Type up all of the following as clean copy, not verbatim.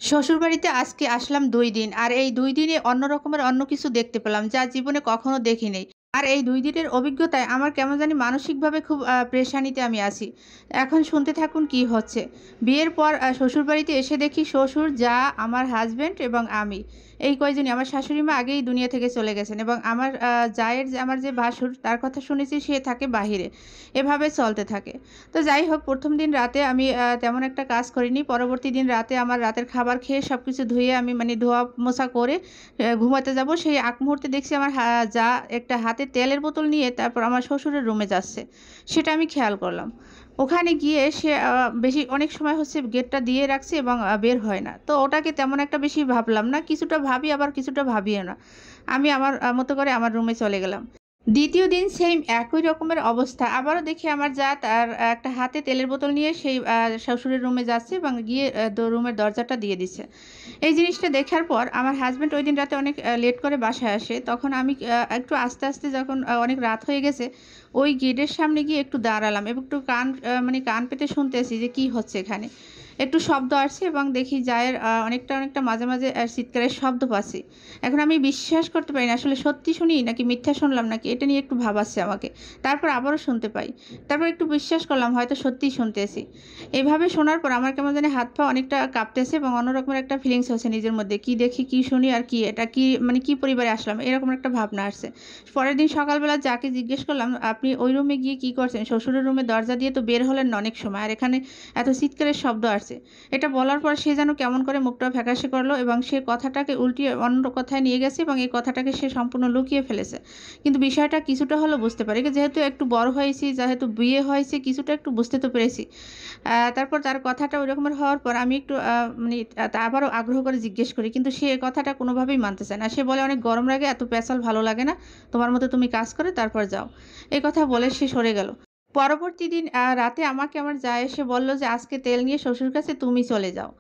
শ্বশুরবাড়িতে আজকে আসলাম ২ দিন। আর এই ২ দিনে অন্য রকমের অন্য কিছু দেখতে পেলাম, যা জীবনে কখনো দেখি নাই। আর এই ২ দিনের অভিজ্ঞতায় আমার কেমন জানি মানসিকভাবে খুব পেরেশানিতে আমি আছি। এখন শুনতে থাকুন কি হচ্ছে। বিয়ের পর শ্বশুরবাড়িতে এসে দেখি শ্বশুর, যা, আমার হাসব্যান্ড এবং আমি। এই কয়জনই। আমার শাশুড়ি মা আগেই দুনিয়া থেকে চলে গেছেন এবং আমার জায়ের আমার যে ভাসুর, তার কথা শুনেছি সে থাকে বাহিরে। এভাবে চলতে থাকে। তো যাই হোক, ১ম দিন রাতে আমি তেমন একটা কাজ করিনি। পরবর্তী দিন রাতে আমার রাতের খাবার খেয়ে সবকিছু ধুয়ে আমি মানে ধোয়া মোছা করে ঘুমাতে যাব। সেই আগ মুহূর্তে দেখছি আমার জা একটা হাতে তেলের বোতল নিয়ে তারপর আমার শ্বশুরের রুমে যাচ্ছে। সেটা আমি খেয়াল করলাম। ওখানে গিয়ে সে বেশি অনেক সময় হচ্ছে গেটটা দিয়ে রাখছে এবং বের হয় না। তো ওটাকে তেমন একটা বেশি ভাবলাম না। কিছুটা ভাবি আবার কিছুটা ভাবিও না। আমি আমার মতো করে আমার রুমে চলে গেলাম। ২য় দিন সেইম একই রকমের অবস্থা। আবারও দেখি আমার যা তার একটা হাতে তেলের বোতল নিয়ে সেই শ্বশুরের রুমে যাচ্ছে এবং গিয়ে রুমের দরজাটা দিয়ে দিচ্ছে। এই জিনিসটা দেখার পর আমার হাসব্যান্ড ঐদিন রাতে অনেক লেট করে বাসায় আসে। তখন আমি একটু আস্তে, আস্তে যখন অনেক রাত হয়ে গেছে, ওই গেটের সামনে গিয়ে একটু দাঁড়ালাম এবং একটু মানে কান পেতে শুনতেছি যে কি হচ্ছে এখানে। একটু শব্দ আসছে এবং দেখি জায়ের অনেকটা মাঝে, মাঝে চিৎকারের শব্দ পাচ্ছি। এখন আমি বিশ্বাস করতে পারি না আসলে সত্যি শুনি নাকি মিথ্যা শুনলাম নাকি এটা নিয়ে একটু ভাবাচ্ছে আমাকে। তারপর আবারও শুনতে পাই। তারপর একটু বিশ্বাস করলাম হয়তো সত্যিই শুনতেছি। এভাবে শোনার পর আমার কেমন জানি হাত পা অনেকটা কাঁপতেছে এবং অন্য রকমের একটা ফিলিংস হচ্ছে নিজের মধ্যে। কি দেখি, কি শুনি আর কি এটা কি মানে কি পরিবারে আসলাম এরকম একটা ভাবনা আসছে। পরের দিন সকালবেলা যাকে জিজ্ঞেস করলাম, "আপনি ওই রুমে গিয়ে কি করছেন? শ্বশুরের রুমের দরজা দিয়ে তো বের হলেন না অনেক সময়। আর এখানে এত চিৎকারের শব্দ আসছে।" এটা বলার পর সে যেন কেমন করে মুখটা ফ্যাকাশে করলো এবং সে কথাটাকে উল্টিয়ে অন্য কথায় নিয়ে গেছে এবং এই কথাটাকে সে সম্পূর্ণ লুকিয়ে ফেলেছে। কিন্তু বিষয়টা কিছুটা হলেও বুঝতে পারি। যেহেতু একটু বড় হয়েছি, যেহেতু বিয়ে হয়েছে, কিছুটা একটু বুঝতে তো পেরেছি। তারপর তার কথাটা ওই রকমের হওয়ার পর আমি একটু মানে তা আবারও আগ্রহ করে জিজ্ঞেস করি। কিন্তু সে এ কথাটা কোনোভাবেই মানতে চায় না। সে বলে, "অনেক গরম লাগে, এত পেঁচাল ভালো লাগে না। তোমার মতো তুমি কাজ করে তারপর যাও।" এই কথা বলে সে সরে গেল। পরবর্তী দিন রাতে আমাকে আমার জা এসে বলল যে, "আজকে তেল নিয়ে শ্বশুর কাছে তুমি চলে যাও।"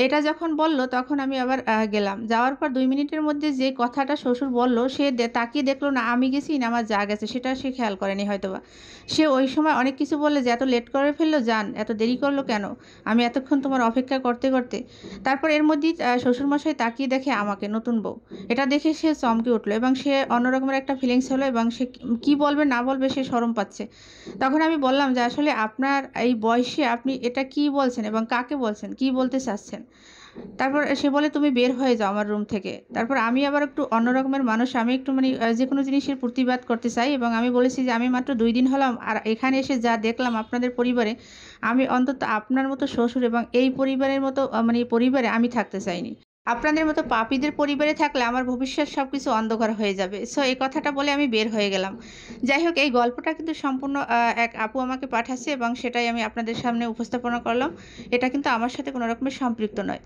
এটা যখন বলল তখন আমি আবার গেলাম। যাওয়ার পর ২ মিনিটের মধ্যে যে কথাটা শ্বশুর বলল সে তাকিয়ে দেখল না আমি গেছি না আমার জা গেছে, সেটা সে খেয়াল করেনি হয়তোবা। সে ওই সময় অনেক কিছু বললে যে, "এত লেট করে ফেললো জান, এত দেরি করলো কেন? আমি এতক্ষণ তোমার অপেক্ষা করতে, করতে।" তারপর এর মধ্যেই শ্বশুরমশাই তাকিয়ে দেখে আমাকে, নতুন বউ। এটা দেখে সে চমকে উঠল এবং সে অন্য রকমের একটা ফিলিংস হলো এবং সে কি বলবে না বলবে সে শরম পাচ্ছে। তখন আমি বললাম যে, "আসলে আপনার এই বয়সে আপনি এটা কি বলছেন এবং কাকে বলছেন? কি বলতে চাচ্ছেন?" তারপর সে বলে, "তুমি বের হয়ে যাও আমার রুম থেকে।" তারপর আমি আবার একটু অন্য রকমের মানুষ। আমি একটু মানে যেকোনো জিনিসের প্রতিবাদ করতে চাই এবং আমি বলেছি যে, "আমি মাত্র ২ দিন হলাম আর এখানে এসে যা দেখলাম আপনাদের পরিবারে, আমি অন্তত আপনার মতো শ্বশুর এবং এই পরিবারের মতো মানে পরিবারে আমি থাকতে চাইনি। আপনাদের মতো পাপীদের পরিবারে থাকলে আমার ভবিষ্যৎ সবকিছু অন্ধকার হয়ে যাবে।" সো এই কথাটা বলে আমি বের হয়ে গেলাম। যাই হোক, এই গল্পটা কিন্তু সম্পূর্ণ এক আপু আমাকে পাঠাচ্ছে এবং সেটাই আমি আপনাদের সামনে উপস্থাপনা করলাম। এটা কিন্তু আমার সাথে কোনো রকমের সম্পৃক্ত নয়।